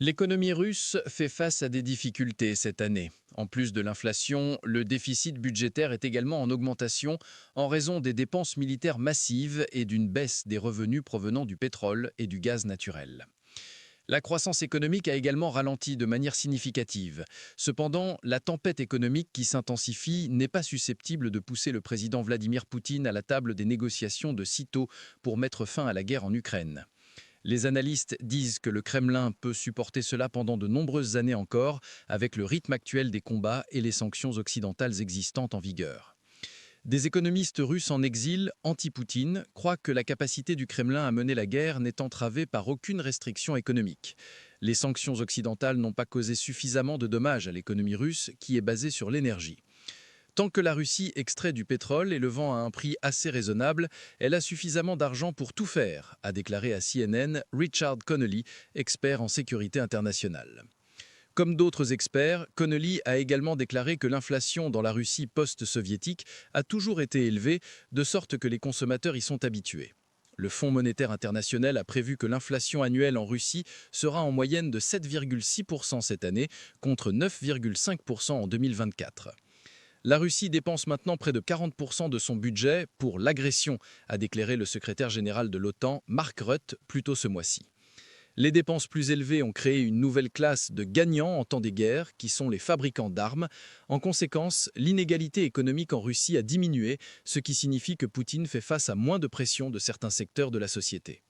L'économie russe fait face à des difficultés cette année. En plus de l'inflation, le déficit budgétaire est également en augmentation en raison des dépenses militaires massives et d'une baisse des revenus provenant du pétrole et du gaz naturel. La croissance économique a également ralenti de manière significative. Cependant, la tempête économique qui s'intensifie n'est pas susceptible de pousser le président Vladimir Poutine à la table des négociations de sitôt pour mettre fin à la guerre en Ukraine. Les analystes disent que le Kremlin peut supporter cela pendant de nombreuses années encore, avec le rythme actuel des combats et les sanctions occidentales existantes en vigueur. Des économistes russes en exil, anti-Poutine, croient que la capacité du Kremlin à mener la guerre n'est entravée par aucune restriction économique. Les sanctions occidentales n'ont pas causé suffisamment de dommages à l'économie russe, qui est basée sur l'énergie. Tant que la Russie extrait du pétrole et le vend à un prix assez raisonnable, elle a suffisamment d'argent pour tout faire, a déclaré à CNN Richard Connolly, expert en sécurité internationale. Comme d'autres experts, Connolly a également déclaré que l'inflation dans la Russie post-soviétique a toujours été élevée, de sorte que les consommateurs y sont habitués. Le Fonds monétaire international a prévu que l'inflation annuelle en Russie sera en moyenne de 7,6% cette année, contre 9,5% en 2024. La Russie dépense maintenant près de 40% de son budget pour l'agression, a déclaré le secrétaire général de l'OTAN, Mark Rutte, plus tôt ce mois-ci. Les dépenses plus élevées ont créé une nouvelle classe de gagnants en temps des guerres, qui sont les fabricants d'armes. En conséquence, l'inégalité économique en Russie a diminué, ce qui signifie que Poutine fait face à moins de pression de certains secteurs de la société.